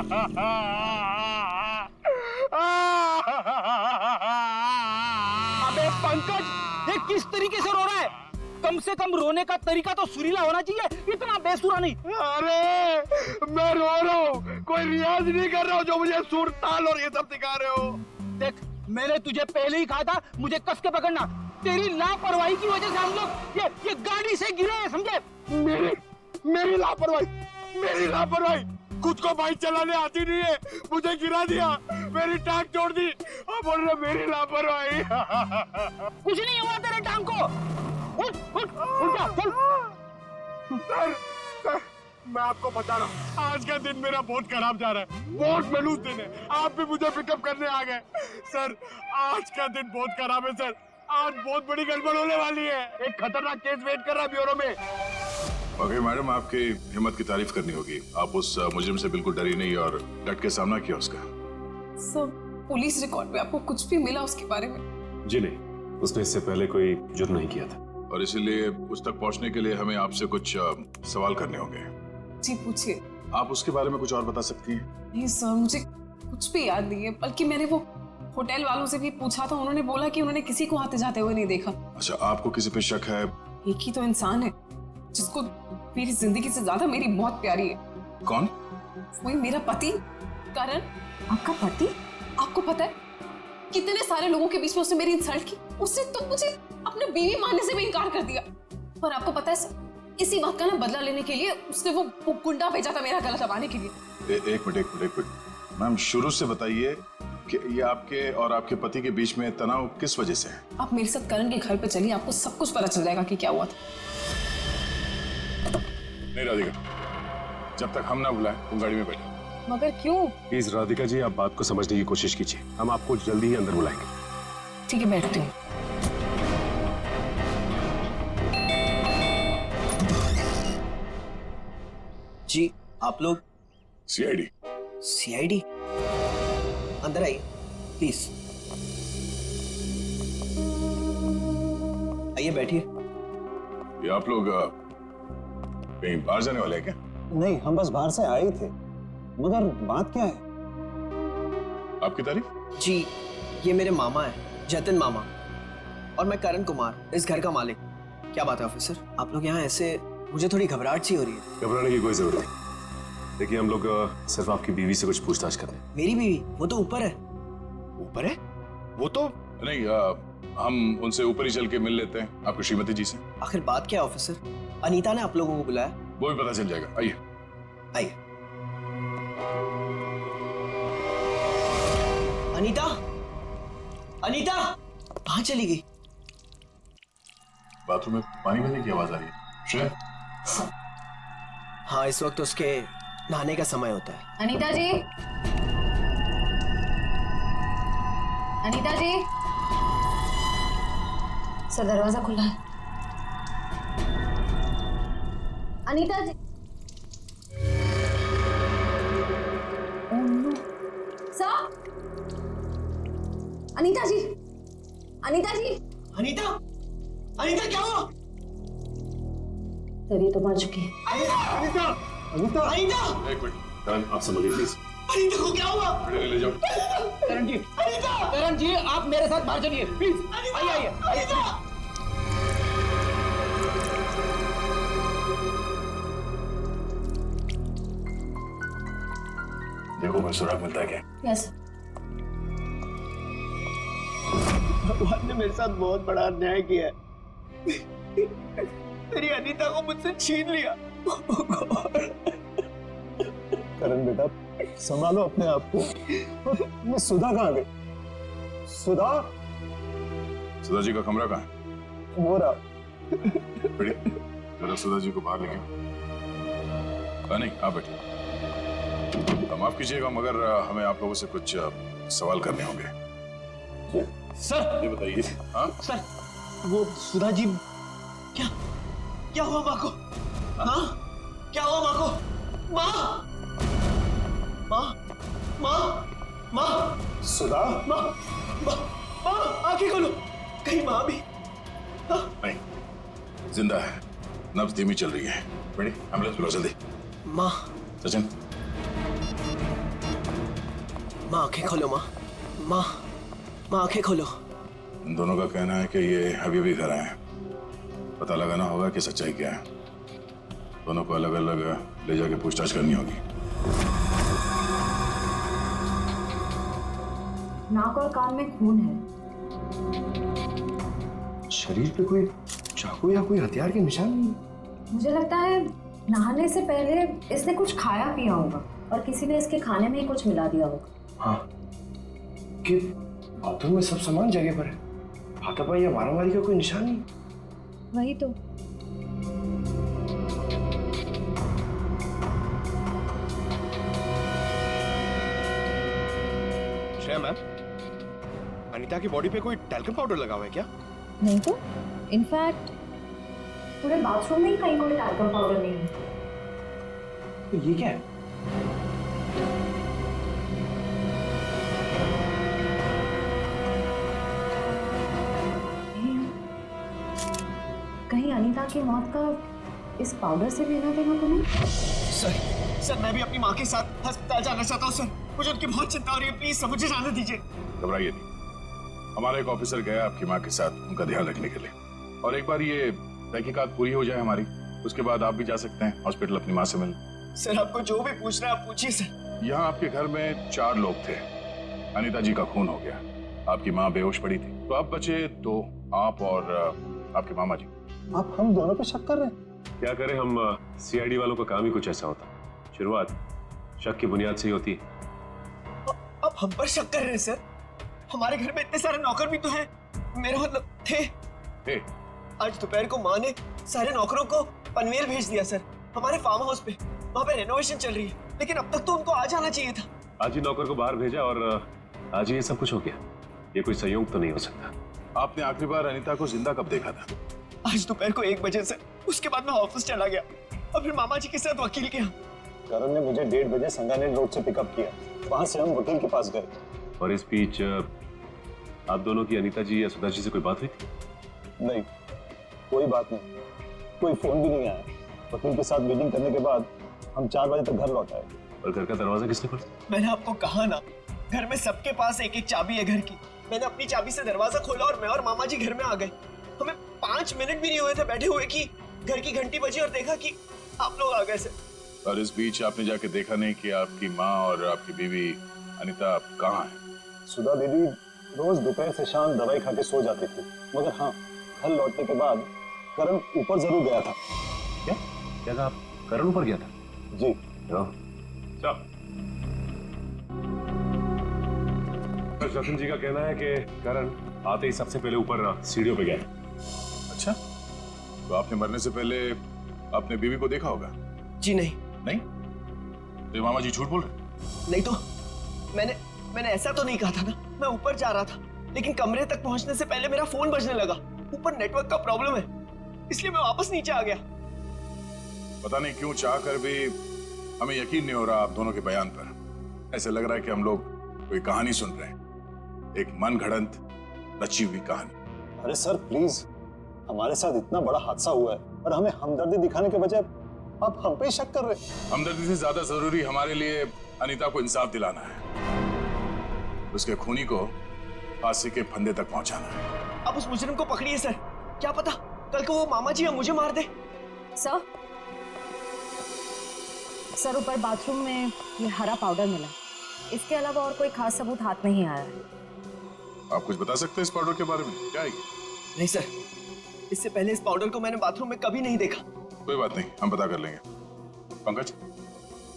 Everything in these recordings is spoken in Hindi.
अबे पंकज, ये किस तरीके से रो रहा है? कम से कम रोने का तरीका तो सुरीला होना चाहिए, इतना बेसुरा नहीं। अरे मैं रो रहा हूँ, कोई रियाज नहीं कर रहा हूँ जो मुझे सुर ताल और ये सब सिखा रहे हो। देख, मैंने तुझे पहले ही कहा था मुझे कस के पकड़ना। तेरी लापरवाही की वजह से हम लोग ये गाड़ी से गिरे हैं, समझे? मेरी लापरवाही, खुद को बाइक चलाने आती नहीं है, मुझे गिरा दिया, मेरी टांग तोड़ दी और बोल रहे मेरी लापरवाही। कुछ नहीं हुआ तेरे टांग को। उठ जा, चल। सर, मैं आपको बता रहा हूँ, आज का दिन मेरा बहुत खराब जा रहा है, बहुत मनूस दिन है। आप भी मुझे पिकअप करने आ गए। सर, आज का दिन बहुत खराब है सर, आज बहुत बड़ी गड़बड़ होने वाली है। एक खतरनाक केस वेट कर रहा है ब्यूरो में। ओके मैडम, आपकी हिम्मत की तारीफ करनी होगी। आप उस मुजरिम से बिल्कुल डरी नहीं और डट के सामना किया उसका। सर, पुलिस रिकॉर्ड में आपको कुछ भी मिला उसके बारे में? जी नहीं, उसने इससे पहले कोई जुर्म नहीं किया था। और इसीलिए उस तक पहुंचने के लिए हमें आपसे कुछ सवाल करने होंगे। जी पूछिए। आप उसके बारे में कुछ और बता सकती हैं? नहीं सर, मुझे कुछ भी याद नहीं है, बल्कि मैंने वो होटल वालों से भी पूछा था, उन्होंने बोला कि उन्होंने किसी को आते जाते हुए नहीं देखा। अच्छा, आपको किसी पे शक है? एक ही तो इंसान है जिसको मेरी जिंदगी से ज्यादा मेरी मौत प्यारी है। कौन? वही मेरा पति करण। आपका पति? आपको पता है कितने सारे लोगों के बीच में उसने मेरी इंसल्ट की। उसने तो मुझे अपने बीवी मानने से भी इनकार कर दिया। और आपको पता है सर, इसी बात का ना बदला लेने के लिए उसने वो गुंडा भेजा था मेरा गला दबाने के लिए। एक मिनट मैम, शुरू से बताइए कि ये आपके और आपके पति के बीच में तनाव किस वजह से है? आप मेरे साथ करण के घर पे चलिए, आपको सब कुछ पता चल जाएगा कि क्या हुआ था। नहीं राधिका, जब तक हम ना बुलाएं तुम गाड़ी में बैठो। मगर क्यों? प्लीज राधिका जी, आप बात को समझने की कोशिश कीजिए, हम आपको जल्दी ही अंदर बुलाएंगे। ठीक है, बैठती हूँ। जी, आप लोग? सीआईडी। अंदर आइए प्लीज। आइए बैठिए। ये आप लोग कहीं बाहर जाने वाले हैं क्या? नहीं, हम बस बाहर से आए ही थे, मगर बात क्या है? आपकी तारीफ? जी, ये मेरे मामा है, जतिन मामा, और मैं करण कुमार, इस घर का मालिक। क्या बात है ऑफिसर, आप लोग यहाँ ऐसे? मुझे थोड़ी घबराहट सी हो रही है। घबराने की कोई जरूरत नहीं। देखिए, हम लोग सिर्फ आपकी बीवी से कुछ पूछताछ कर रहे हैं। मेरी बीवी? वो तो ऊपर है। ऊपर है? वो तो नहीं, हम उनसे ऊपर ही चल के मिल लेते हैं, आपकी श्रीमती जी से। आखिर बात क्या है ऑफिसर? अनीता ने आप लोगों को बुलाया? वो भी पता चल जाएगा, आइए। आइए। अनीता, अनीता कहाँ चली गई? बाथरूम में पानी भरने की आवाज आ रही है। श्रेया? हाँ, इस वक्त उसके नहाने का समय होता है। अनीता जी, अनीता जी, सर दरवाजा खुला है। अनीता जी, सर, अनीता जी, अनीता जी, अनीता, अनीता क्या हुआ? तेरी तो मर चुकी है। अनीता, अनीता, अनीता, एक मिनट, करण आप समझिए प्लीज। अनीता को क्या हुआ? ले जाओ। करण जी, अनीता, करण जी, आप मेरे साथ बाहर चलिए प्लीज। आइए आइए आइए। देखो मैं सुराग मिलता है क्या? यस। भगवान ने मेरे साथ बहुत बड़ा अन्याय किया है। मेरी अनीता को मुझसे छीन लिया। करण बेटा, संभालो अपने आप को। ये सुधा कहाँ गई? सुधा? सुधा जी का कमरा कहाँ है? वो रहा। बढ़िया, जरा सुधा जी को बाहर लेके। नहीं, आप बैठिए। माफ कीजिएगा, मगर हमें आप लोगों से कुछ सवाल करने होंगे। सर, ये बताइए। हाँ सर, वो सुधा जी। क्या हुआ माँ को? हाँ, क्या हुआ माँ को? माँ, माँ, माँ, माँ, सुधा? माँ, माँ, माँ, आंखें खोलो, कहीं माँ भी? नहीं, जिंदा है, नब्ज धीमी चल रही है। बड़ी एम्बुलेंस बुलाओ जल्दी। माँ। सचिन, माँ आंखें खोलो माँ। माँ माँ आंखें खोलो। इन दोनों का कहना है कि ये अभी भी घर आए हैं। पता लगाना होगा कि सच्चाई क्या है। दोनों को अलग अलग ले जाके पूछताछ करनी होगी। नाक और कान में खून है। शरीर पे कोई चाकू या कोई हथियार के निशान नहीं है। मुझे लगता है नहाने से पहले इसने कुछ खाया पिया होगा और किसी ने इसके खाने में ही कुछ मिला दिया होगा। हाँ, कि बाथरूम में सब सामान जगह पर है। हाथापाई या मारामारी का कोई निशान नहीं। वही तो। श्रेया मैम, अनीता की बॉडी पे कोई टैल्कम पाउडर लगा हुआ है क्या? नहीं तो इनफैक्ट पूरे बाथरूम में ही कहीं कोई टैल्कम पाउडर नहीं है। तो ये क्या है? कहीं अनीता की मौत का इस पाउडर से लेना देना तो नहीं? सर मैं भी अपनी माँ के साथ अस्पताल जाना चाहता हूँ सर। मुझे उनकी बहुत चिंता हो रही है, प्लीज सर मुझे जाने दीजिए। घबराइए नहीं, हमारा एक ऑफिसर गया आपकी माँ के साथ उनका ध्यान रखने के लिए। और एक बार ये तहकीकात पूरी हो जाए हमारी, उसके बाद आप भी जा सकते हैं हॉस्पिटल अपनी माँ से मिलने। सर आपको जो भी पूछना है आप पूछिए सर। यहाँ आपके घर में 4 लोग थे। अनीता जी का खून हो गया, आपकी माँ बेहोश पड़ी थी, तो अब बचे 2, आप और आपके मामा जी। आप हम दोनों पे शक कर रहे हैं? क्या करें हम, सीआईडी वालों का काम ही कुछ ऐसा होता। शुरुआत शक की बुनियाद से ही होती है। अब हम पर शक कर रहे हैं सर? हमारे घर में इतने सारे नौकर भी तो हैं। मेरा मतलब थे। आज दोपहर को माँ ने सारे नौकरों को पनवेल भेज दिया सर, हमारे फार्म हाउस पे। वहाँ पे रेनोवेशन चल रही है, लेकिन अब तक तो उनको आ जाना चाहिए था। आज ही नौकर को बाहर भेजा और आज ही ये सब कुछ हो गया। ये कोई संयोग तो नहीं हो सकता। आपने आखिरी बार अनीता को जिंदा कब देखा था? आज दोपहर को 1 बजे से। उसके बाद मैं ऑफिस चला गया और फिर मामा जी के साथ वकील के यहाँ। करण ने मुझे 1:30 बजे संगानेर रोड से पिकअप किया, वहां से हम वकील के पास गए। और इस बीच आप दोनों की अनीता जी या सुधा जी से कोई बात हुई थी? नहीं, कोई बात नहीं, कोई फोन भी नहीं आया। वकील के साथ मीटिंग करने के बाद हम 4 बजे तक घर लौट आए। और घर का दरवाजा किसने खोला? मैंने आपको कहा ना, घर में सबके पास एक एक चाबी है घर की। मैंने अपनी चाबी से दरवाजा खोला और मैं और मामा जी घर में आ गए। हमें 5 मिनट भी नहीं हुए थे बैठे हुए कि घर की घंटी बजी और देखा कि आप लोग आ गए सर। और इस बीच आपने जाके देखा नहीं कि आपकी माँ और आपकी बीवी अनीता कहाँ है? सुधा दीदी रोज दोपहर से शाम दवाई खा के सो जाती थी, मगर हाँ, घर लौटने के बाद करण ऊपर जरूर गया था। क्या कहा आप? करण ऊपर गया था? जी। जतिन जी का कहना है कि करण आते ही सबसे पहले ऊपर सीढ़ियों पे गया। अच्छा, तो आपने मरने से पहले अपने बीवी को देखा होगा? जी नहीं। नहीं? तो मामा जी झूठ बोल रहे? नहीं तो मैंने ऐसा तो नहीं कहा था ना। मैं ऊपर जा रहा था, लेकिन कमरे तक पहुंचने से पहले मेरा फोन बजने लगा। ऊपर नेटवर्क का प्रॉब्लम है, इसलिए मैं वापस नीचे आ गया। पता नहीं क्यों चाह कर भी हमें यकीन नहीं हो रहा आप दोनों के बयान पर। ऐसे लग रहा है कि हम लोग कोई कहानी सुन रहे हैं, एक मन घड़ंत रची हुई कहानी। अरे सर प्लीज, हमारे साथ इतना बड़ा हादसा हुआ है और हमें हमदर्दी दिखाने के बजाय आप हम पे शक कर रहे हैं। हमदर्दी से ज्यादा जरूरी हमारे लिए अनीता को इंसाफ दिलाना है, उसके खूनी को फांसी के फंदे तक पहुंचाना है। अब उस मुजरिम को पकड़िए सर, क्या पता कल को वो मामा जी या मुझे मार दे। सर ऊपर बाथरूम में ये हरा पाउडर मिला, इसके अलावा और कोई खास सबूत हाथ नहीं आया है। आप कुछ बता सकते हैं इस पाउडर के बारे में? क्या है? नहीं सर, इससे पहले इस पाउडर को मैंने बाथरूम में कभी नहीं देखा। कोई बात नहीं, हम पता कर लेंगे। पंकज,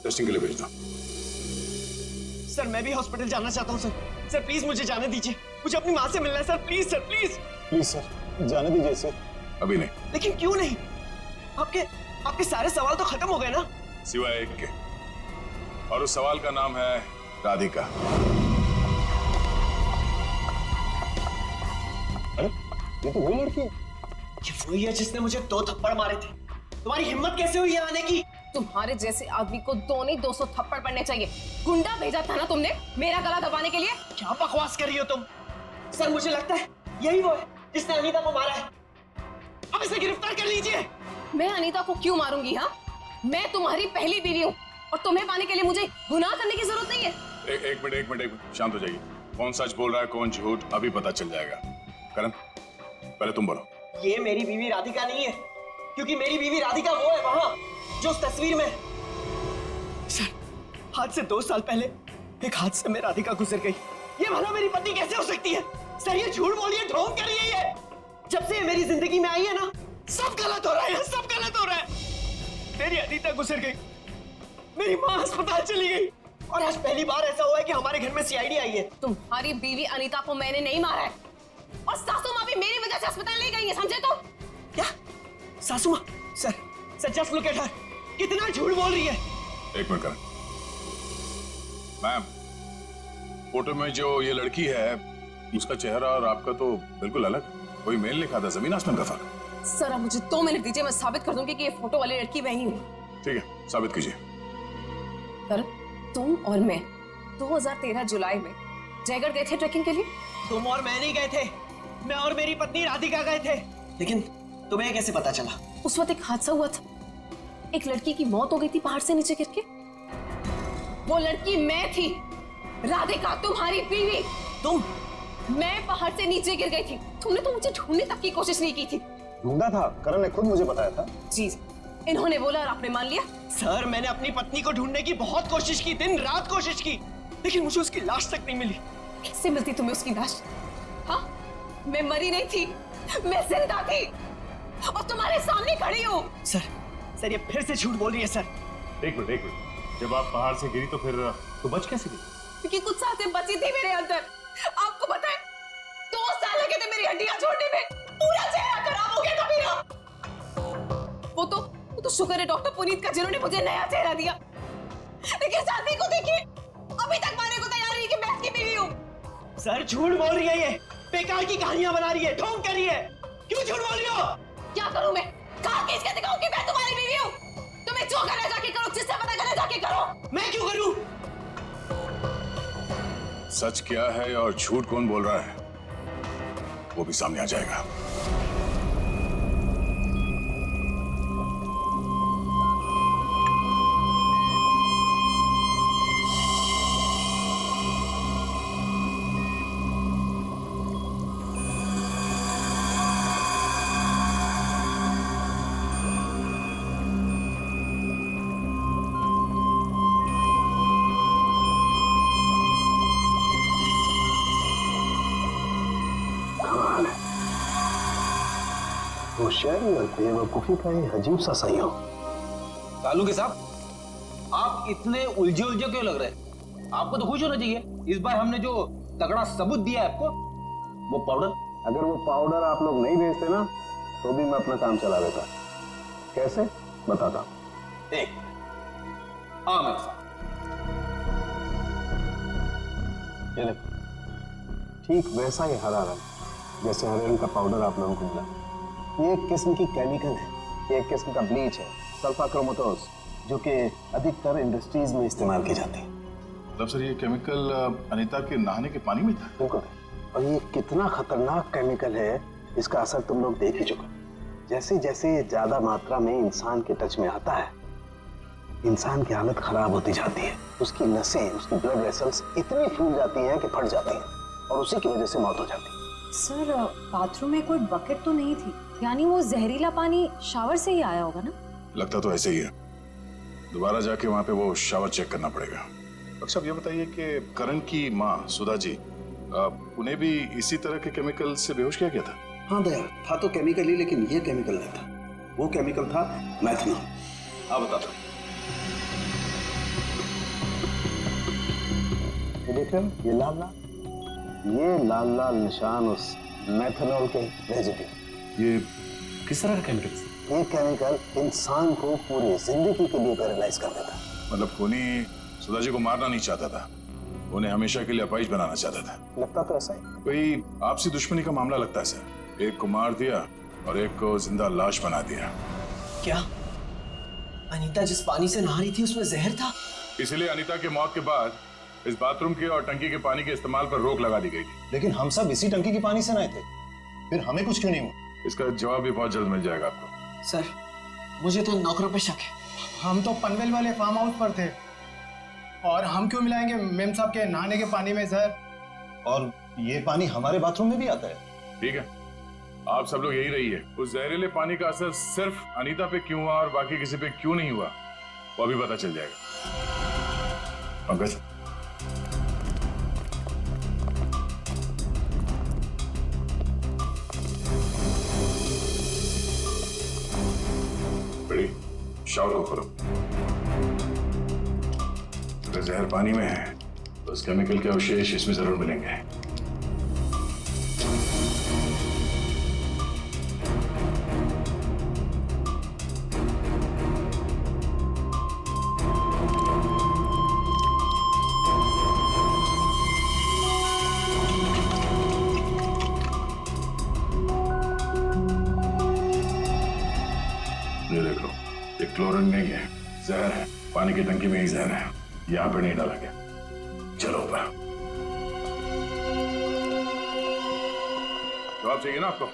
टेस्टिंग के लिए भेज दो। सर मैं भी हॉस्पिटल जाना चाहता हूँ सर। सर प्लीज मुझे जाने दीजिए, मुझे अपनी माँ से मिलना है sir. Please sir, please please sir, जाने दीजिए इसे। अभी नहीं। लेकिन क्यों नहीं? आपके सारे सवाल तो खत्म हो गए ना, सिवाय एक के, और उस सवाल का नाम है राधिका। अरे ये तो वही लड़की है। ये वही है जिसने मुझे 2 थप्पड़ मारे थे। तुम्हारी हिम्मत कैसे हुई यहाँ आने की? तुम्हारे जैसे आदमी को 2 नहीं 200 थप्पड़ पड़ने चाहिए। गुंडा भेजा था ना तुमने मेरा गला दबाने के लिए? क्या बकवास कर रही हो तुम? सर मुझे लगता है यही वो है जिसने अनीता को मारा है। अब इसे गिरफ्तार कर लीजिए। मैं अनीता को क्यों मारूंगी? हाँ, मैं तुम्हारी पहली बीवी हूँ और तुम्हें पाने के लिए मुझे गुनाह करने की जरूरत नहीं है। एक मिनट, शांत हो जाइए। कौन सच बोल रहा है कौन झूठ अभी पता चल जाएगा। करण, पहले तुम बोलो। ये मेरी बीवी राधिका नहीं है, क्योंकि मेरी बीवी राधिका वो है वहां जो उस तस्वीर में। सर, आज से 2 साल पहले एक हादसे में राधिका गुजर गई। ये भला मेरी पत्नी कैसे हो सकती है? सर, ये झूठ बोल रही है, ढोंग कर रही है ये। जब से ये मेरी जिंदगी में आई है ना, सब गलत हो रहा है, सब गलत हो रहा है। मेरी अनीता गुजर गई, मेरी माँ अस्पताल चली गई, और आज पहली बार ऐसा हुआ है कि हमारे घर में सीआईडी आई है। तुम्हारी बीवी अनीता को मैंने नहीं मारा है, और सासू माँ भी मेरी वजह से अस्पताल ले गई है, समझे तो? क्या? सासू माँ? Sir just look at her, कितना झूठ बोल रही है। एक मिनट करण। मैम, फोटो में जो ये लड़की है उसका चेहरा और आपका तो बिल्कुल अलग, कोई मेल नहीं खाता, जमीन आसमान का फर्क। सर, अब मुझे 2 मिनट दीजिए, मैं साबित कर दूंगी कि ये फोटो वाली लड़की वही हूँ। ठीक है, साबित कीजिए। करण, तुम और मैं 2013 जुलाई में जयगढ़ गए थे ट्रैकिंग के लिए। तुम और मैं नहीं गए थे, मैं और मेरी पत्नी राधिका गए थे। लेकिन तुम्हें कैसे पता चला? उस वक्त एक हादसा हुआ था, एक लड़की की मौत हो गई थी पहाड़ से नीचे गिर के। वो लड़की मैं थी, राधिका तुम्हारी बीवी। तुम? मैं पहाड़ से नीचे गिर गई थी, तुमने तो मुझे ढूंढने तक की कोशिश नहीं की थी। ढूंढा था, करण ने खुद मुझे बताया था। जी, इन्होंने बोला और आपने मान लिया। सर, मैंने अपनी पत्नी को ढूंढने की बहुत कोशिश की, दिन रात कोशिश की, लेकिन मुझे उसकी लाश तक नहीं मिली। कैसे मिलती तुम्हें उसकी लाश? हाँ, मैं मरी नहीं थी, मैं जिंदा थी और तुम्हारे सामने खड़ी हूँ। सर, ये फिर से झूठ बोल रही है सर। एक मिनट, जब आप पहाड़ से गिरी तो फिर तो बच कैसे गई? क्योंकि कुछ सांसें बची थी मेरे अंदर। आपको पता है, 2 साल लगे थे मेरी हड्डियां छोड़ने में, पूरा चेहरा खराब हो गया था मेरा। वो तो शुक्र है डॉक्टर पुनीत का, जिन्होंने मुझे नया चेहरा दिया। लेकिन शादी को देखिए, अभी तक मारने को तैयार नहीं कि मैं इसकी बीवी हूँ। सर, झूठ बोल रही है, ये बेकार की कहानियां बना रही है, ढोंग कर रही है। क्यों झूठ बोल रही हो? क्या करूं मैं? कहां खींच के दिखाऊं कि मैं तुम्हारी बीवी हूं? तुम्हें जो करना जाके करो, जिससे पता करना जाके करो। मैं क्यों करूं? सच क्या है और झूठ कौन बोल रहा है वो भी सामने आ जाएगा। होशियारी और बेवकूफी का ये अजीब सा संयोग। कालू के साहब, आप इतने उलझे क्यों लग रहे हैं? आपको तो खुश होना चाहिए, इस बार हमने जो तगड़ा सबूत दिया है आपको, वो पाउडर। अगर वो पाउडर आप लोग नहीं भेजते ना तो भी मैं अपना काम चला देता। कैसे बताता हूं। एक हाँ मेरे साथ। ये देखो, ठीक वैसा ही हरा रंग जैसे हरे रंग का पाउडर आप लोगों को मिला। ये एक किस्म की केमिकल है, ये एक किस्म का ब्लीच है, सल्फा क्रोमेटोज, जो कि अधिकतर इंडस्ट्रीज में इस्तेमाल की जाती है। मतलब सर, ये केमिकल अनीता के नहाने के पानी में था? बिल्कुल। और ये कितना खतरनाक केमिकल है, इसका असर तुम लोग देख ही चुके। जैसे जैसे ये ज्यादा मात्रा में इंसान के टच में आता है, इंसान की हालत खराब होती जाती है। उसकी नसें, उसकी ब्लड वेसल्स इतनी फूल जाती हैं कि फट जाती हैं, और उसी की वजह से मौत हो जाती है। सर, बाथरूम में कोई बकेट तो नहीं थी, यानी वो जहरीला पानी शावर से ही आया होगा ना? लगता तो ऐसे ही है। दोबारा जाके वहां पे वो शावर चेक करना पड़ेगा। डॉक्टर साहब, ये बताइए कि करण की माँ सुधा जी, उन्हें भी इसी तरह के केमिकल से बेहोश किया गया था? हाँ दया, था तो केमिकल ही, लेकिन ये केमिकल नहीं था। वो केमिकल था मैथनॉल। हाँ, बताता। ये देख रहे हो, ये लाल लाल निशान उस मैथनॉल के रेजिड्यू। ये किस तरह का केमिकल? ये केमिकल इंसान को पूरी जिंदगी के लिए पैरालाइज कर देता है। मतलब खूनी सुधा जी को मारना नहीं चाहता था, उन्हें हमेशा के लिए अपाहिज बनाना चाहता था। लगता तो ऐसा ही। कोई आपसी दुश्मनी का मामला लगता है सर। एक को मार दिया और एक को जिंदा लाश बना दिया। क्या अनीता जिस पानी से नहा रही थी उसमें जहर था? इसलिए अनीता की मौत के बाद इस बाथरूम के और टंकी के पानी के इस्तेमाल पर रोक लगा दी गई थी। लेकिन हम सब इसी टंकी के पानी से नहाए थे, फिर हमें कुछ क्यों नहीं हुआ? इसका जवाब भी बहुत जल्द मिल जाएगा आपको। सर, मुझे तो नौकरों पे शक है। हम तो पनवेल वाले फार्म हाउस पर थे, और हम क्यों मिलाएंगे मेम साहब के नहाने के पानी में जहर? और ये पानी हमारे बाथरूम में भी आता है। ठीक है, आप सब लोग यही रहिए। उस जहरीले पानी का असर सिर्फ अनीता पे क्यों हुआ और बाकी किसी पे क्यों नहीं हुआ, वो अभी पता चल जाएगा। पंकज, बड़ी शावर को खोलो। अगर जहर पानी में है तो उस केमिकल के अवशेष इसमें जरूर मिलेंगे। ये देखो, ये क्लोरीन नहीं है, जहर है। पानी की टंकी में ही जहर है, यहाँ पे नहीं डाला गया। चलो ऊपर। जवाब चाहिए ना आपको?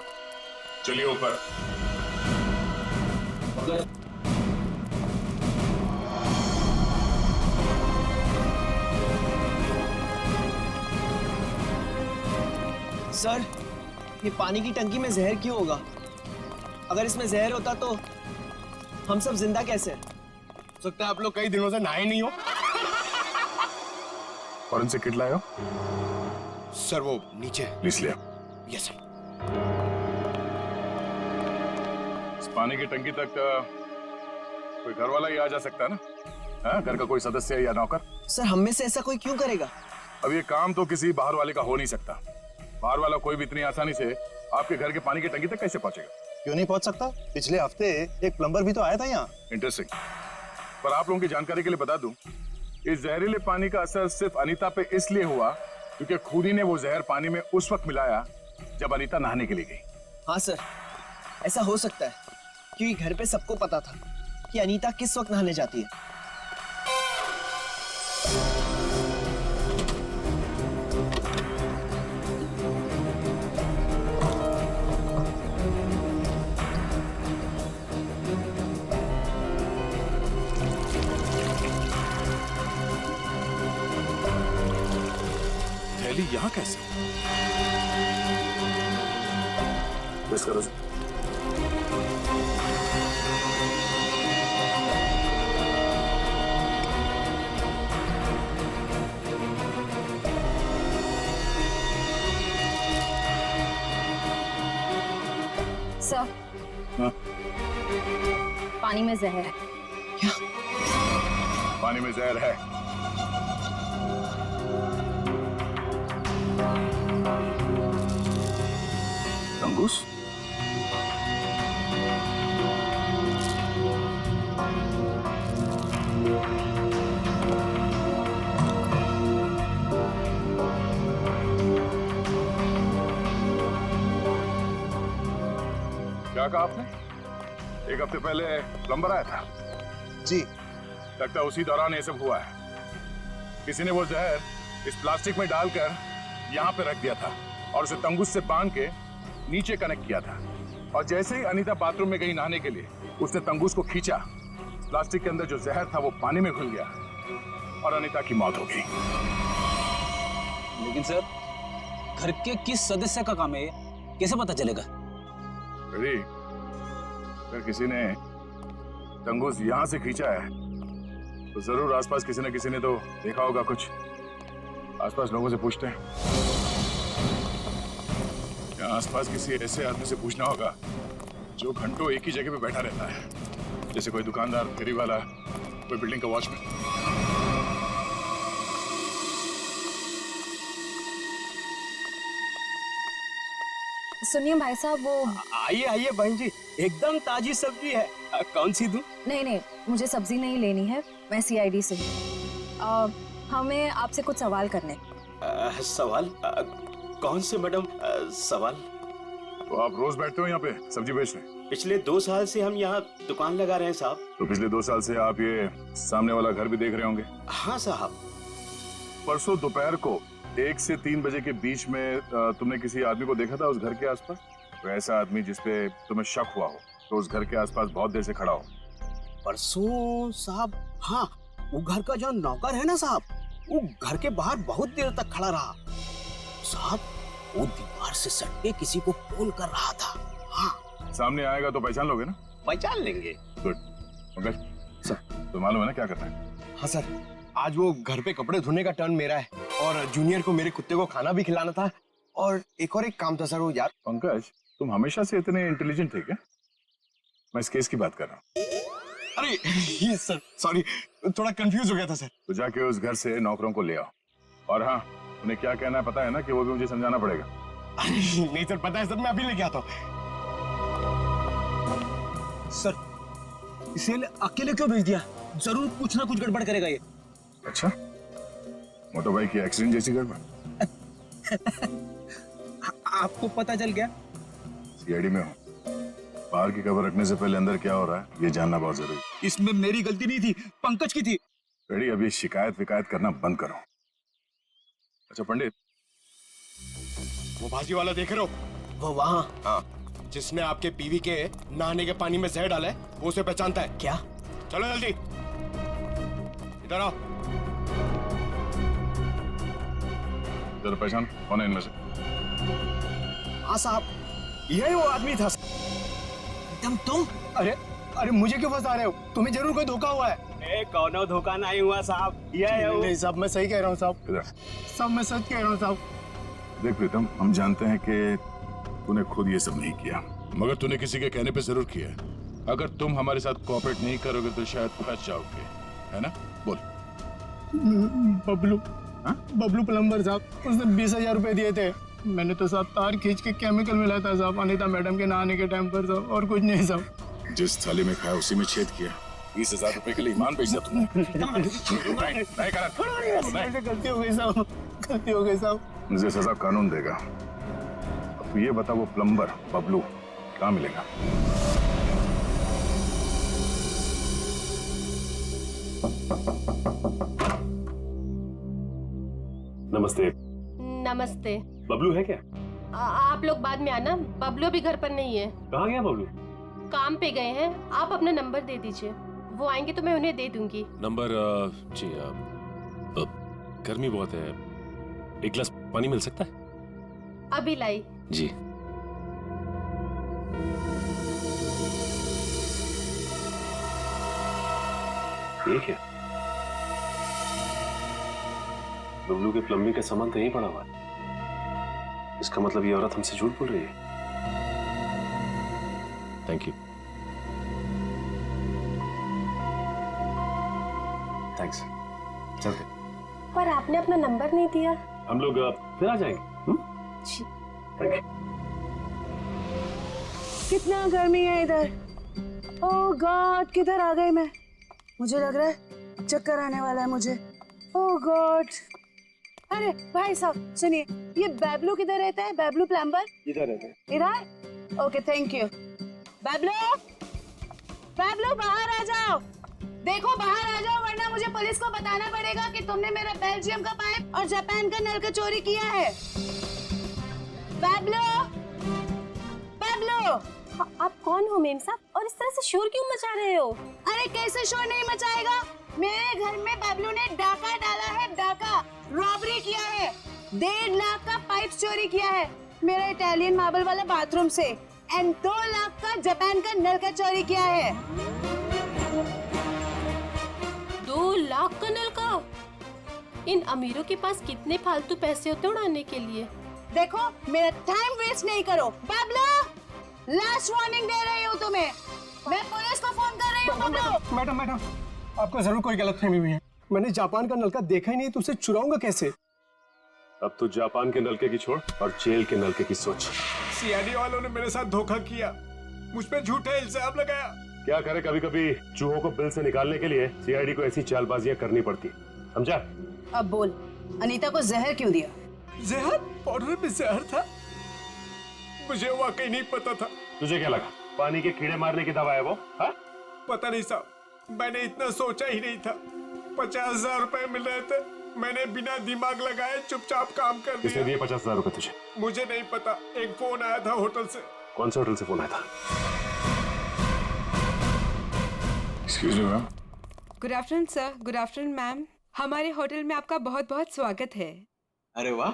चलिए ऊपर। सर, ये पानी की टंकी में जहर क्यों होगा? अगर इसमें जहर होता तो हम सब जिंदा कैसे? हो सकता है आप लोग कई दिनों से नहाए नहीं हो। फॉरेंसिक किट लाए हो? सर वो नीचे। इसलिए यस सर। इस पानी की टंकी तक कोई घर वाला ही आ जा सकता है ना? हाँ, घर का कोई सदस्य या नौकर? सर, हम में से ऐसा कोई क्यों करेगा? अब ये काम तो किसी बाहर वाले का हो नहीं सकता। बाहर वाला कोई भी इतनी आसानी से आपके घर के पानी की टंकी तक कैसे पहुंचेगा? क्यों नहीं पहुंच सकता? पिछले हफ्ते एक प्लम्बर भी तो आया था यहाँ। इंटरेस्टिंग। पर आप लोगों की जानकारी के लिए बता दूं, इस जहरीले पानी का असर सिर्फ अनीता पे इसलिए हुआ क्योंकि खुद ही ने वो जहर पानी में उस वक्त मिलाया जब अनीता नहाने के लिए गई। हाँ सर, ऐसा हो सकता है क्योंकि घर पे सबको पता था कि अनीता किस वक्त नहाने जाती है। थैली यहाँ कैसे? बस करो। सर, हाँ? पानी में जहर है। क्या? पानी में जहर है? अंकुश, क्या कहा आपने? एक हफ्ते पहले प्लम्बर आया था? जी। लगता है उसी दौरान ये सब हुआ है। किसी ने वो जहर इस प्लास्टिक में डालकर यहाँ पे रख दिया था और उसे तंगुस से बांध के नीचे कनेक्ट किया था। और जैसे ही अनीता बाथरूम में गई नहाने के लिए, उसने तंगुस को खींचा। प्लास्टिक के अंदर जो जहर था वो पानी में घुल गया और अनीता की मौत हो गई। लेकिन सर, घर के किस सदस्य का काम है ये? कैसे पता चलेगा? अरे, अगर किसी ने तंगुस यहाँ से खींचा है तो जरूर आसपास किसी न किसी ने तो देखा होगा कुछ। आसपास लोगों से पूछते हैं। या आसपास किसी ऐसे आदमी से पूछना होगा जो घंटों एक ही जगह पे बैठा रहता है, जैसे कोई दुकानदार, फेरी वाला, कोई बिल्डिंग का वॉचमैन। सुनिए भाई साहब, वो आइए आइए बहन जी, एकदम ताजी सब्जी है। कौन सी दूं? नहीं, मुझे सब्जी नहीं लेनी है, मैं सीआईडी से हूँ। हमें आपसे कुछ सवाल करने। सवाल? कौन से मैडम सवाल? तो आप रोज बैठते हो यहाँ पे सब्जी बेचने? पिछले 2 साल से हम यहाँ दुकान लगा रहे हैं साहब। तो पिछले 2 साल से आप ये सामने वाला घर भी देख रहे होंगे? हाँ साहब। परसों दोपहर को 1 से 3 बजे के बीच में तुमने किसी आदमी को देखा था उस घर के आसपास? तो ऐसा आदमी जिसपे तुम्हें शक हुआ हो, तो उस घर के आसपास बहुत देर से खड़ा हो। परसों साहब? हाँ, वो घर का जो नौकर है ना साहब, वो घर के बाहर बहुत देर तक खड़ा रहा साहब। वो दीवार से सट के किसी को फोन कर रहा था। हाँ सामने आएगा तो पहचान लोगे ना? पहचान लेंगे। गुड। पंकज सर। तो मालूम है ना क्या करना है? हाँ सर, आज वो घर पे कपड़े धोने का टर्न मेरा है और जूनियर को मेरे कुत्ते को खाना भी खिलाना था और एक काम था सर वो यार। पंकज तुम हमेशा से इतने इंटेलिजेंट थे क्या? मैं इस केस की बात कर रहा हूँ। अरे ये सर सॉरी, थोड़ा कंफ्यूज हो गया था सर। तो जाके उस घर से नौकरों को ले आओ। और हाँ, उन्हें क्या कहना है पता है ना कि वो भी मुझे समझाना पड़ेगा। नहीं सर, पता है सर, मैं अभी लेके आता हूँ। सर इसे अकेले क्यों भेज दिया? जरूर कुछ ना कुछ गड़बड़ करेगा ये। अच्छा, मोटर बाइक की एक्सीडेंट जैसी गड़बड़? आपको पता चल गया? सीआईडी में हूँ, बाहर की खबर रखने से पहले अंदर क्या हो रहा है ये जानना बहुत जरूरी। इसमें मेरी गलती नहीं थी, पंकज की थी। रेडी, अभी शिकायत विकायत करना बंद करो। अच्छा पंडित, वो भाजी वाला देख रहे हो? वो वहाँ। हाँ, जिसने आपके बीवी के नहाने के पानी में जहर डाला है वो उसे पहचानता है क्या? चलो जल्दी इधर आओ। जरा पहचान कौन है इनमें से? हाँ साहब, यही वो आदमी था। तुम अरे अरे मुझे क्यों फंसा रहे हो? तुम्हें जरूर कोई धोखा हुआ है। कौनो धोखा नहीं हुआ साहब, ये है वो। नहीं साहब, मैं सही कह रहा हूँ साहब, इधर सब मैं सच कह रहा हूँ साहब। देख प्रीतम, हम जानते हैं कि तूने खुद ये सब नहीं किया, मगर तूने किसी के कहने पे जरूर किया है। अगर तुम हमारे साथ कोऑपरेट नहीं करोगे तो शायद फंस जाओगे, है ना? बोल। बबलू, हाँ? बबलू प्लम्बर साहब, उसने 20,000 रुपए दिए थे। मैंने तो साहब तार खींच के केमिकल मिलाया था साहब अनीता मैडम के नहाने के टाइम पर साहब, और कुछ नहीं साहब। जिस थाली में खाया उसी में छेद किया। 20,000 रुपए के लिए ईमान बेच दिया तुमने। नहीं करा। गलती हो गई साहब, गलती हो गई साहब। मुझे सजा कानून देगा। अब तू ये बता, वो प्लम्बर बबलू कहाँ मिलेगा? नमस्ते। नमस्ते। बबलू है क्या? आप लोग बाद में आना, बबलू भी घर पर नहीं है। कहाँ गया बबलू? काम पे गए हैं। आप अपना नंबर दे दीजिए, वो आएंगे तो मैं उन्हें दे दूंगी। नंबर जी, गर्मी बहुत है, एक गिलास पानी मिल सकता है? अभी लाई। जी। ये क्या? बबलू के प्लम्बिंग का सामान तो यहीं पड़ा हुआ है। इसका मतलब ये औरत हमसे झूठ बोल रही है। Thank you. थैंक्स। चलते। पर आपने अपना नंबर नहीं दिया। हम लोग फिर आ जाएंगे। जी। Thank you. कितना गर्मी है इधर। ओह गॉड, किधर आ गई मैं? मुझे लग रहा है चक्कर आने वाला है मुझे। ओह गॉड। अरे भाई साहब सुनिए, ये बैबलू किधर रहता है? बैबलू प्लम्बर इधर रहते हैं। इधर? Okay thank you. Bablu, Bablu बाहर आ जाओ। देखो बाहर आ जाओ, वरना मुझे पुलिस को बताना पड़ेगा कि तुमने मेरा बेल्जियम का पाइप और जापान का नल का चोरी किया है। बैबलू, बैबलू। आप कौन हो मेम साहब, और इस तरह से शोर क्यों मचा रहे हो? अरे कैसे शोर नहीं मचाएगा? मेरे घर में बैबलू ने डाका डाला है, डाका रॉबरी किया है। 1.5 लाख का पाइप चोरी किया है मेरा इटालियन मार्बल वाला बाथरूम से, एंड 2 लाख का जापान का नल का चोरी किया है। 2 लाख का नल का? इन अमीरों के पास कितने फालतू पैसे होते उड़ाने के लिए। देखो मेरा टाइम वेस्ट नहीं करो। बैबलू, लास्ट वार्निंग दे रही हूँ तुम्हें, मैं पुलिस को फोन कर रही हूँ। बैबलू। मैडम मैडम, आपको जरूर कोई गलतफहमी हुई है। मैंने जापान का नलका देखा ही नहीं, तो उसे चुराऊंगा कैसे? अब तो जापान के नलके की छोड़ और जेल के नलके की सोच। सीआईडी वालों ने मेरे साथ धोखा किया, मुझ पे झूठा इल्जाम लगाया। क्या करे, कभी कभी चूहों को बिल से निकालने के लिए सीआईडी को ऐसी चालबाजियां करनी पड़ती, समझा? अब बोल, अनीता को जहर क्यों दिया? जहर? पाउडर में जहर था? मुझे वाकई नहीं पता था। तुझे क्या लगा पानी के कीड़े मारने की दवा है वो? हा? पता नहीं साहब, मैंने इतना सोचा ही नहीं था। 50,000 रुपए मिल रहे थे, मैंने बिना दिमाग लगाए चुपचाप काम कर दिया। किसने दिए 50,000 रुपए तुझे? मुझे नहीं पता, एक फोन आया था होटल से। कौन से होटल से फोन आया था? Excuse me ma'am. Good afternoon sir, good afternoon ma'am. हमारे होटल में आपका बहुत बहुत स्वागत है। अरे वाह,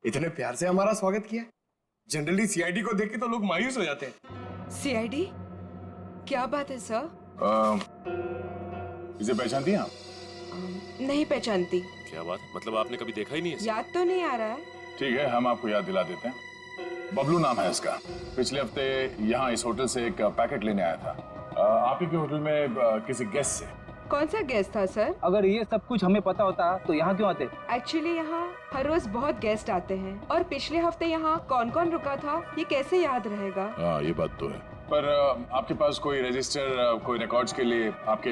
इतने प्यार से हमारा स्वागत किया। जनरली सीआईडी को देख के तो लोग मायूस हो जाते हैं। सीआईडी? क्या बात है सर? इसे पहचानती हैं आप? नहीं पहचानती। क्या बात, मतलब आपने कभी देखा ही नहीं है? याद तो नहीं आ रहा है। ठीक है, हम आपको याद दिला देते हैं। बबलू नाम है इसका। पिछले हफ्ते यहाँ इस होटल से एक पैकेट लेने आया था आप ही के होटल में किसी गेस्ट से। कौन सा गेस्ट था सर? अगर ये सब कुछ हमें पता होता तो यहाँ क्यों आते? एक्चुअली यहाँ हर रोज बहुत गेस्ट आते हैं और पिछले हफ्ते यहाँ कौन कौन रुका था ये कैसे याद रहेगा? हाँ, ये बात तो है। पर आपके पास कोई रजिस्टर, कोई रिकॉर्ड्स के लिए आपके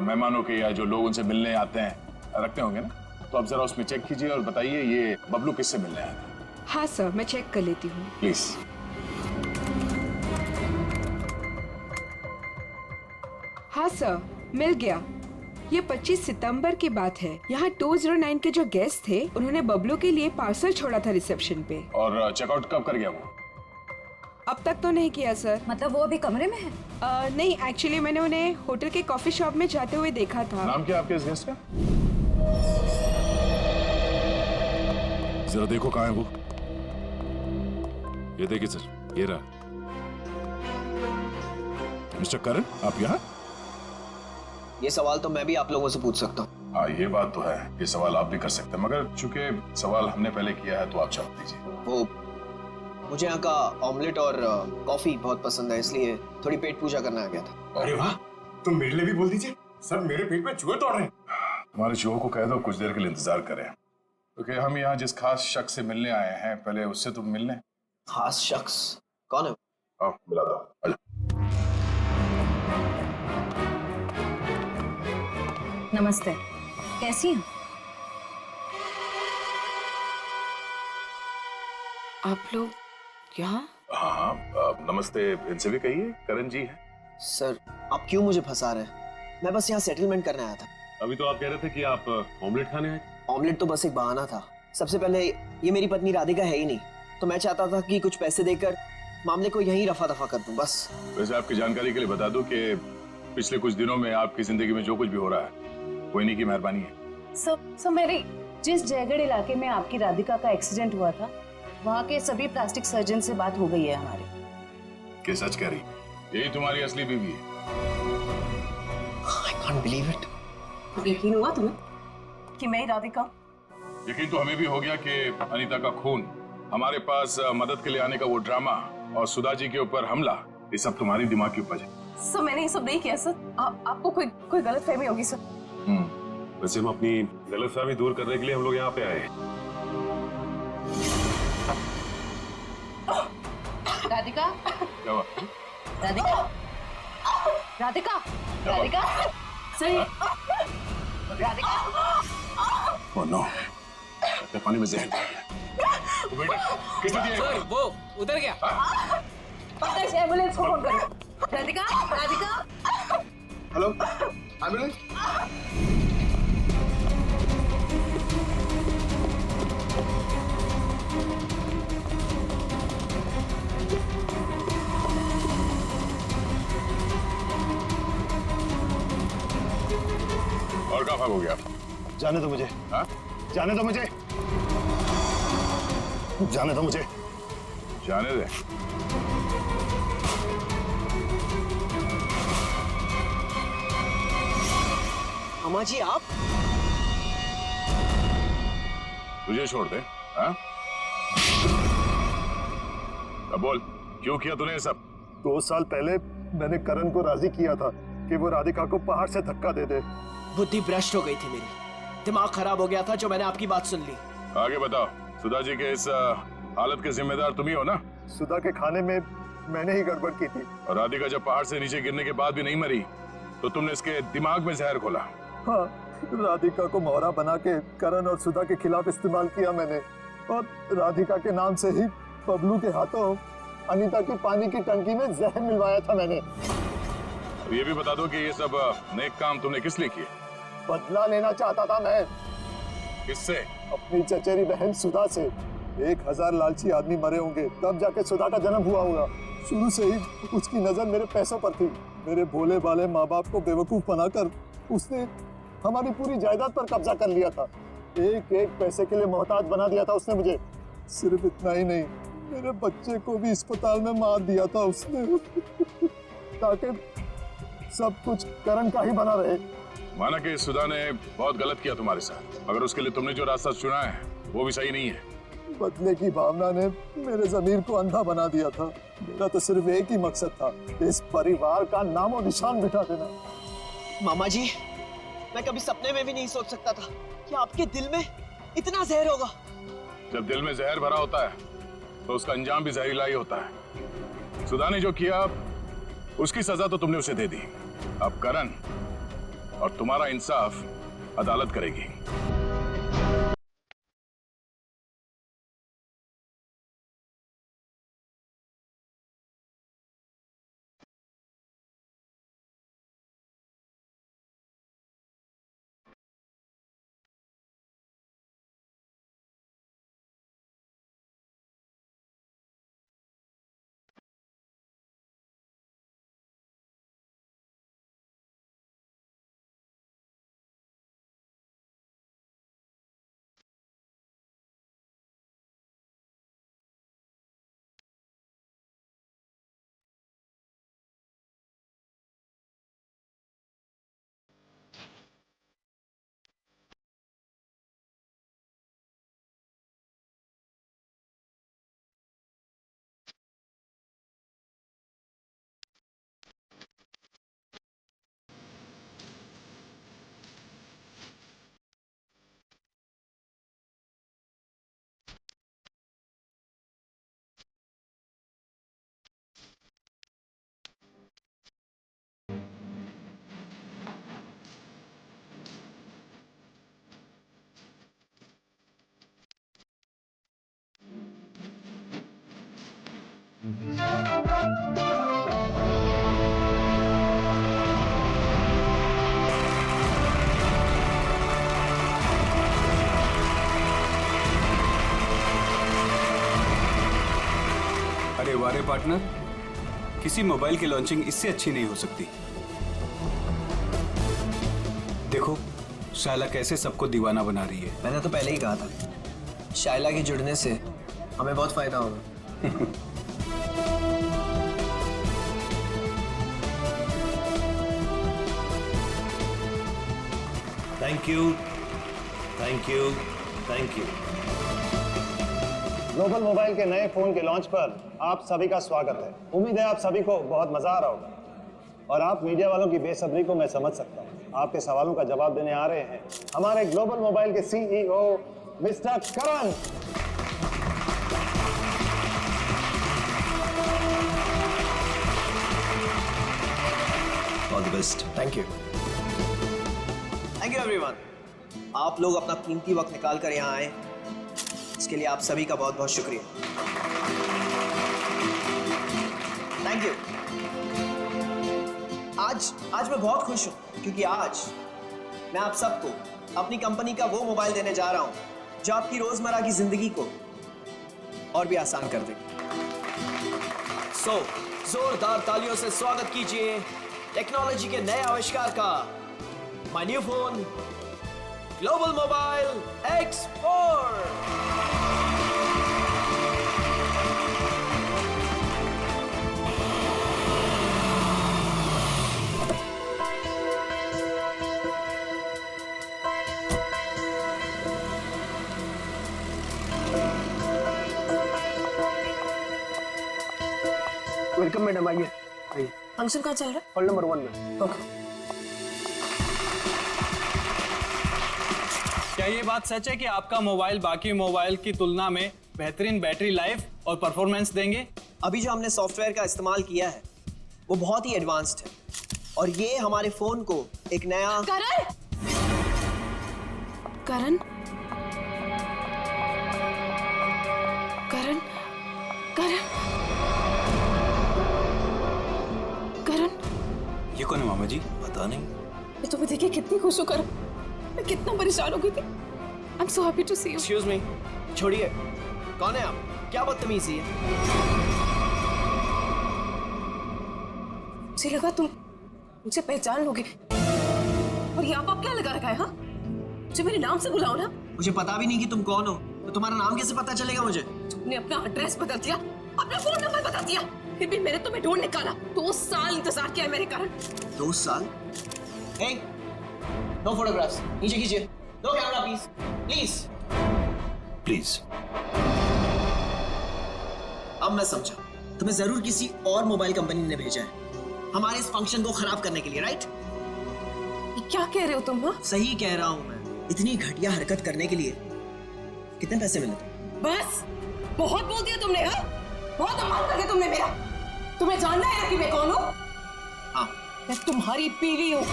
मेहमानों के या जो लोग उनसे मिलने आते हैं रखते होंगे ना? तो आप जरा उसमें चेक कीजिए और बताइए ये बबलू किससे मिलने आया था। हाँ सर, मैं चेक कर लेती हूँ। प्लीज। हाँ सर, मिल गया। ये 25 सितंबर की बात है। यहाँ 209 के जो गेस्ट थे उन्होंने बबलू के लिए पार्सल छोड़ा था रिसेप्शन पे। और चेकआउट कब कर गया वो? अब तक तो नहीं किया सर। मतलब वो अभी कमरे में है? नहीं, एक्चुअली मैंने उन्हें होटल के कॉफी शॉप में जाते हुए देखा था। नाम क्या आपके इस गेस्ट का? जरा देखो कहाँ है वो। ये देखिए सर, ये रहा। मिस्टर करण, आप यहाँ? ये सवाल तो मैं भी आप लोगों से पूछ सकता हूँ। हाँ, ये बात तो है, ये सवाल आप भी कर सकते हैं, मगर चूंकि सवाल हमने पहले किया है तो आप जवाब दीजिए। वो मुझे यहाँ का ऑमलेट और कॉफी बहुत पसंद है, इसलिए थोड़ी पेट पूजा करने आ गया था। अरे वाह, तुम मेरे लिए भी बोल दीजिए। सर, मेरे पेट में चूहे दौड़ रहे हैं। हमारे चूहों को कह दो कुछ देर के लिए इंतजार करें, क्योंकि हम यहाँ जिस खास शख्स से मिलने आए हैं पहले उससे तो मिलने। खास शख्स कौन है? आओ मिला दो। आजा। नमस्ते, कैसी हैं? आप लोग यहाँ? हाँ, नमस्ते इनसे भी कहिए, करण जी है। सर, आप क्यों मुझे फंसा रहे हैं? मैं बस यहाँ सेटलमेंट करने आया था। अभी तो आप कह रहे थे कि आप ऑमलेट खाने आए। ऑमलेट तो बस एक बहाना था। सबसे पहले ये मेरी पत्नी राधिका है ही नहीं, तो मैं चाहता था कि कुछ पैसे देकर मामले को यहीं रफा दफा कर दूं बस। वैसे आपकी जानकारी के लिए बता दूं कि पिछले कुछ दिनों में आपकी जिंदगी में जो कुछ भी हो रहा है वो इन्हीं की मेहरबानी है। सर मेरी जिस जयगढ़ इलाके में आपकी राधिका का एक्सीडेंट हुआ था, वहाँ के सभी प्लास्टिक सर्जन से बात हो गई है हमारी। क्या सच कह रही? यही तुम्हारी असली बीवी है? I can't believe it। यकीन हुआ तुम्हें कि मैं ही राधिका? यकीन तो हमें भी हो गया कि अनीता का खून, हमारे पास मदद के लिए आने का वो ड्रामा और सुधा जी के ऊपर हमला, ये सब तुम्हारी दिमाग की उपज है। सर, मैंने ये सब नहीं किया सर। आपको कोई गलतफहमी होगी सर। वैसे हम अपनी गलतफहमी दूर करने के लिए हम लोग यहाँ पे आए हैं। राधिका, क्या हुआ? राधिका, राधिका, राधिका, सही, राधिका। ओह नो, पानी में जहर डाल दिया। बेटा, किसने दिया? सर, वो उधर गया। पता है, एम्बुलेंस को फोन करो। राधिका, राधिका। Hello, ambulance. और कहाँ भाग हो गया? जाने दो मुझे। हाँ? जाने दो मुझे। जाने दो मुझे। जाने दे। अम्मा जी, आप? तुझे छोड़ दे? हाँ? अब बोल, क्यों किया तूने ये सब? 2 साल पहले मैंने करण को राजी किया था कि वो राधिका को पहाड़ से धक्का दे दे। बुद्धि भ्रष्ट हो गई थी मेरी, दिमाग खराब हो गया था जो मैंने आपकी बात सुन ली। आगे बताओ, सुधा जी के इस हालत के जिम्मेदार तुम ही हो ना? सुधा के खाने में मैंने ही गड़बड़ की थी। और राधिका जब पहाड़ से नीचे गिरने के बाद भी नहीं मरी तो तुमने इसके दिमाग में जहर घोला। हाँ, राधिका को मोहरा बना के करण और सुधा के खिलाफ इस्तेमाल किया मैंने, और राधिका के नाम से ही बबलू के हाथों अनीता की पानी की टंकी में जहर मिलवाया था मैंने। ये भी बता दो कि ये सब नेक काम तुमने किस लिए किए? बदला लेना चाहता था मैं। किससे? अपनी चचेरी बहन सुधा से। 1000 लालची आदमी मरे होंगे तब जाके सुधा का जन्म हुआ होगा। शुरू से ही उसकी नजर मेरे पैसों पर थी। मेरे भोले भाले माँ बाप को बेवकूफ बनाकर उसने हमारी पूरी जायदाद पर कब्जा कर लिया था। एक एक पैसे के लिए मोहताज बना दिया था उसने मुझे। सिर्फ इतना ही नहीं, मेरे बच्चे को भी अस्पताल में मार दिया था उसने ताकि सब कुछ करण का ही बना रहे। माना कि सुधा ने बहुत गलत किया तुम्हारे साथ, मगर उसके लिए तुमने जो रास्ता चुना है वो भी सही नहीं है। बदले की भावना ने मेरे जमीर को अंधा बना दिया था। मेरा तो सिर्फ एक ही मकसद था, इस परिवार का नामो निशान मिटा देना। मामा जी, मैं कभी सपने में भी नहीं सोच सकता था कि आपके दिल में इतना जहर होगा। जब दिल में जहर भरा होता है तो उसका अंजाम भी जहरीला ही होता है। सुधा ने जो किया उसकी सजा तो तुमने उसे दे दी। अब करण और तुम्हारा इंसाफ अदालत करेगी। अरे वारे पार्टनर, किसी मोबाइल की लॉन्चिंग इससे अच्छी नहीं हो सकती। देखो शायला कैसे सबको दीवाना बना रही है। मैंने तो पहले ही कहा था, शायला के जुड़ने से हमें बहुत फायदा होगा। Thank you, thank you, thank you. Global mobile के नए फोन के लॉन्च पर आप सभी का स्वागत है। उम्मीद है आप सभी को बहुत मजा आ रहा होगा और आप मीडिया वालों की बेसब्री को मैं समझ सकता हूँ। आपके सवालों का जवाब देने आ रहे हैं हमारे ग्लोबल मोबाइल के CEO mister Karan. All the best. Thank you, thank you everyone. आप लोग अपना कीमती वक्त निकाल कर यहाँ आए, इसके लिए आप सभी का बहुत बहुत शुक्रिया। Thank you. आज मैं बहुत खुश हूं क्योंकि आज मैं आप सबको अपनी कंपनी का वो मोबाइल देने जा रहा हूं जो आपकी रोजमर्रा की जिंदगी को और भी आसान कर देगा। सो जोरदार तालियों से स्वागत कीजिए टेक्नोलॉजी के नए आविष्कार का, my new phone global mobile X4। Welcome madam, आइए आइए। फंक्शन कहाँ चल रहा है? हॉल नंबर 1 में। ओके। क्या ये बात सच है कि आपका मोबाइल बाकी मोबाइल की तुलना में बेहतरीन बैटरी लाइफ और परफॉर्मेंस देंगे? अभी जो हमने सॉफ्टवेयर का इस्तेमाल किया है वो बहुत ही एडवांस्ड है और ये हमारे फोन को एक नया करण करण करण करण करण ये कौन है मामा जी? पता नहीं। मैं तुम्हें देखिए कितनी खुश हूँ करण। मैं कितना परेशान हो गई थी। I am so happy to see you. Excuse me, छोड़िए, कौन है आप? क्या बदतमीजी है? मुझे लगा तुम मुझे पहचान लोगे और यहाँ पर क्या लगा रखा है? हाँ, मुझे मेरे नाम से बुलाओ ना। मुझे पता भी नहीं कि तुम कौन हो, तो तुम्हारा नाम कैसे पता चलेगा मुझे? तुमने अपना एड्रेस बदल दिया, अपना फोन नंबर बता दिया, फिर भी मैंने तुम्हें ढूंढ निकाला। 2 साल इंतजार किया है मेरे कारण। 2 साल? Hey, no photographs. नीचे कीजिए। No camera, please. Please. Please. अब मैं समझा, तुम्हें जरूर किसी और मोबाइल कंपनी ने भेजा है हमारे इस फंक्शन को खराब करने के लिए, राइट? क्या कह रहे हो तुम? हाँ, सही कह रहा हूं मैं। इतनी घटिया हरकत करने के लिए कितने पैसे मिले थे? बस बहुत बोल दिया तुमने। हाँ, बहुत अपमान कर दिया तुमने मेरा। तुम्हें जानना है ना कि मैं कौन हूँ? हाँ, मैं तुम्हारी बीवी हूँ,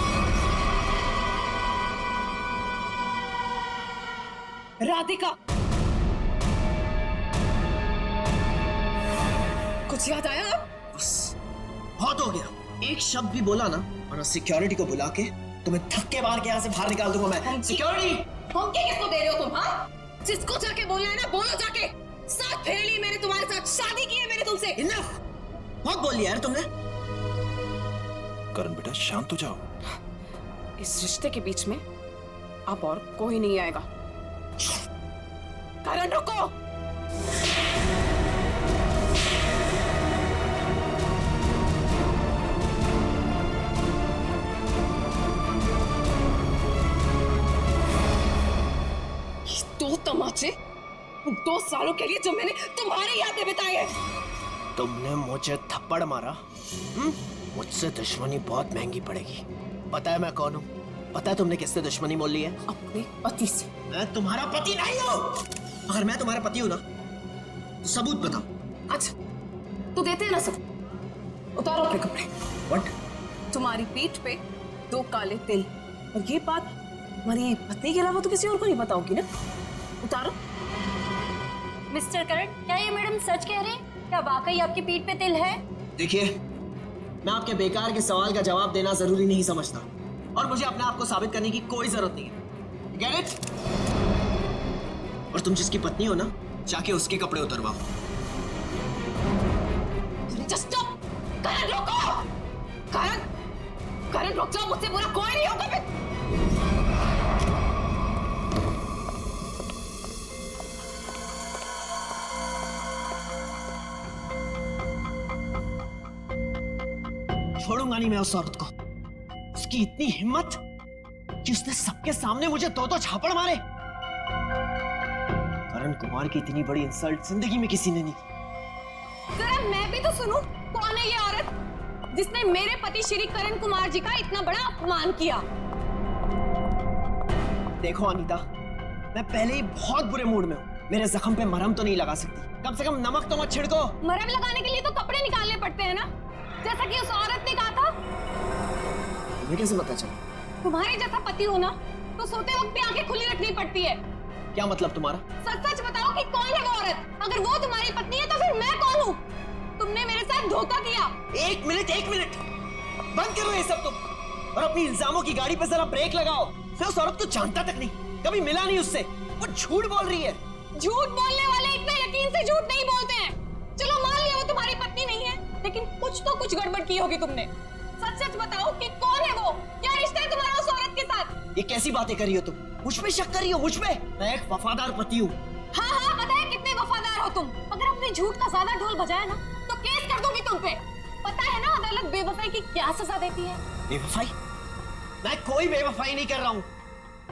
राधिका। कुछ याद आया? बस बहुत हो गया। एक शब्द भी बोला ना, और सिक्योरिटी को बुला के तुम्हें धक्के मार के यहाँ से बाहर निकाल दूंगा मैं। सिक्योरिटी! धमकी किसको दे रहे हो तुम? हाँ, जिसको जाके बोलना है ना बोलो जाके। साथ फेर ली मैंने तुम्हारे साथ, शादी की है मैंने तुमसे। इनफ! बहुत बोल लिया यार तुमने। करण बेटा शांत हो जाओ। इस रिश्ते के बीच में अब और कोई नहीं आएगा। करण रुको। ये 2 तमाचे 2 सालों के लिए जो मैंने तुम्हारे याद में बिताए हैं। तुमने मुझे थप्पड़ मारा। मुझसे दुश्मनी बहुत महंगी पड़ेगी। पता है मैं कौन हूँ? पता है तुमने किससे दुश्मनी मोल ली है? अपने पति से। मैं तुम्हारा पति नहीं हूँ। अगर मैं तुम्हारा पति हूँ ना, तो सबूत बताओ। अच्छा, तो देते हैं ना सब। उतारो अपने कपड़े। What? तुम्हारी पीठ पे 2 काले तिल, और ये बात हमारी पत्नी के अलावा तो किसी और को नहीं पता होगी ना। उतारो। मिस्टर करण, क्या ये मैडम सच कह रहे हैं? क्या वाकई आपकी पीठ पे तिल है? देखिए, मैं आपके बेकार के सवाल का जवाब देना जरूरी नहीं समझता, और मुझे अपने आप को साबित करने की कोई जरूरत नहीं है। Get it? और तुम जिसकी पत्नी हो ना, जाके उसके कपड़े उतरवाओ। Just stop! करण रुको! करण रुक जाओ, मुझसे बुरा कोई नहीं होगा। फिर छोड़ूंगा नहीं मैं उस औरत को। उसकी इतनी हिम्मत कि उसने सबके सामने मुझे 2 झापड़ मारे। करण कुमार की इतनी बड़ी इंसल्ट जिंदगी में किसी ने नहीं की। जरा मैं भी तो सुनूं, कौन है ये औरत जिसने मेरे पति श्री करण कुमार जी का इतना बड़ा अपमान किया? देखो अनीता, मैं पहले ही बहुत बुरे मूड में हूँ। मेरे जख्म पे मरहम तो नहीं लगा सकती, कम से कम नमक तो मत छिड़को। मरहम लगाने के लिए तो कपड़े निकालने पड़ते हैं ना, जैसा कि उस औरत ने कहा था। तुम्हें कैसे पता चला? तुम्हारे जैसा पति हो ना, तो सोते वक्त भी आंखें खुली रखनी पड़ती है। क्या मतलब तुम्हारा? सच सच बताओ कि कौन है वो औरत? अगर वो तुम्हारी पत्नी है तो फिर मैं कौन हूँ? तुमने मेरे साथ धोखा किया। एक मिनट बंद करो ये सब तुम, और अपनी इल्जामों की गाड़ी पे जरा ब्रेक लगाओ। मैं उस औरत को जानता तक नहीं, कभी मिला नहीं उससे। वो झूठ बोल रही है। झूठ बोलने वाले इतना यकीन से झूठ नहीं बोलते हैं। चलो मान लिया वो तुम्हारी पत्नी नहीं है, लेकिन कुछ गड़बड़ की होगी तुमने। सच सच बताओ कि कौन है वो? क्या रिश्ता है तुम्हारा उस औरत के साथ? ये कैसी बातें कर रही हो तुम? मुझ पे शक कर रही हो? मुझ पे? मैं एक वफादार पति हूँ। हाँ, पता है कितने वफादार हो तुम। अगर अपने झूठ का ज्यादा ढोल बजाया ना, तो केस कर दूंगी तुम पे। पता है ना अदालत बेवफाई की क्या सजा देती है? बेवफाई? मैं कोई बेवफाई नहीं कर रहा हूँ।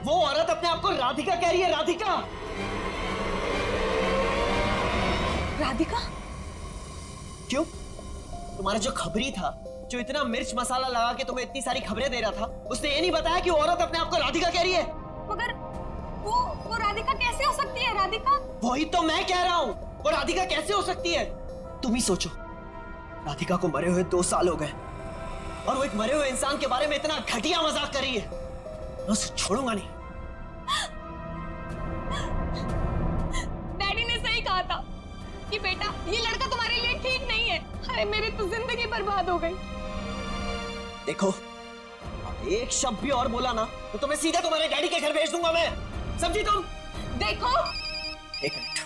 वो औरत अपने आप को राधिका कह रही है। राधिका? राधिका? क्यों? तुम्हारा जो खबरी था, जो इतना मिर्च मसाला लगा के तुम्हें इतनी सारी खबरें दे रहा था, उसने ये नहीं बताया कि वो औरत अपने आप को राधिका कह रही है। मगर वो राधिका कैसे हो सकती है? राधिका? वही तो मैं कह रहा हूँ, वो राधिका कैसे हो सकती है? तुम ही सोचो, राधिका को मरे हुए 2 साल हो गए, और वो एक मरे हुए इंसान के बारे में इतना घटिया मजाक कर रही है। मैं उसे छोड़ूंगा नहीं। डैडी ने सही कहा था कि बेटा ये लड़का तुम्हारे लिए ठीक नहीं है। अरे मेरी तो जिंदगी बर्बाद हो गई। देखो, अब एक शब्द भी और बोला ना, तो तुम्हें सीधा तुम्हारे डैडी के घर भेज दूंगा मैं। समझी तुम? देखो, एक मिनट,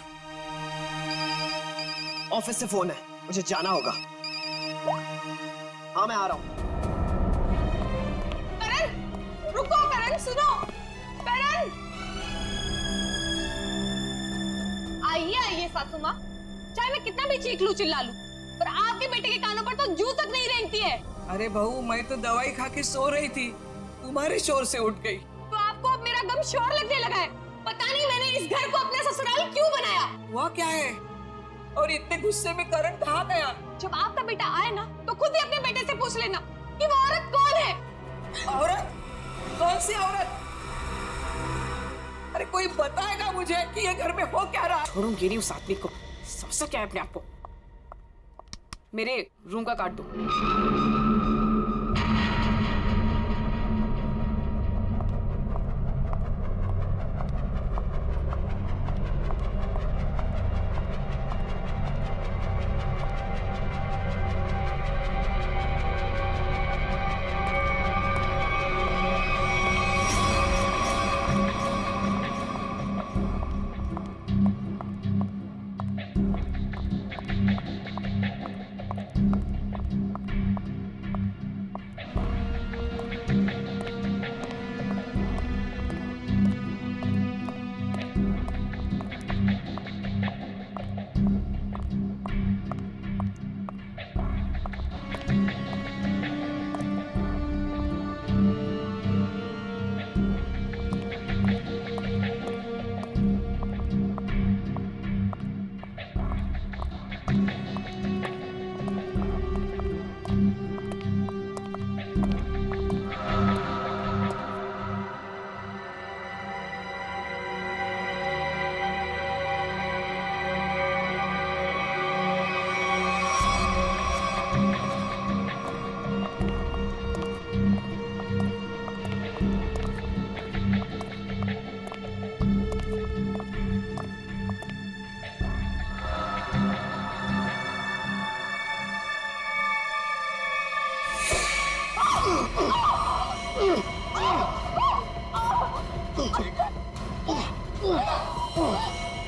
ऑफिस से फोन है, मुझे जाना होगा। हाँ मैं आ रहा हूँ। करण रुको। करण करण! आइए आइए सासू माँ, चाहे मैं कितना भी चीख लूं चिल्ला लूं, पर आपके बेटे के कानों पर तो जू तक नहीं रेंगती है। अरे बहू, मैं तो दवाई खा के सो रही थी, तुम्हारे शोर से उठ गई। तो आपको अब मेरा गम शोर लगने लगा है। पता नहीं मैंने इस घर को अपना ससुराल क्यों बनाया। वह क्या है? और इतने गुस्से में करण कहाँ गया? जब आपका बेटा आए ना तो खुद ही अपने बेटे से पूछ लेना कि वो औरत कौन है। औरत? कौन सी औरत? अरे कोई बताएगा मुझे कि ये घर में हो क्या रहा? छोड़ूंगी नहीं उस आदमी को। समझता क्या है अपने आप को? मेरे रूम का कार्ड दो।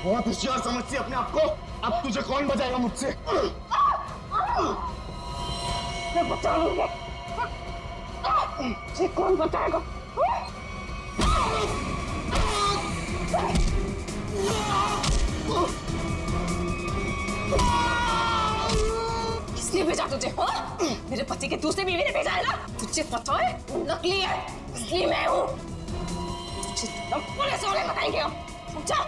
बहुत होशियार समझती अपने आप को। अब तुझे कौन बचाएगा मुझसे? मैं बचा लूंगा। तुझे कौन बचाएगा? किसने भेजा तुझे? हाँ? मेरे पति के दूसरे बीवी ने भेजा है ना? तुझे पता है नकली है, इसलिए मैं हूँ। तुझे पुलिस वाले बताएंगे हम, समझा?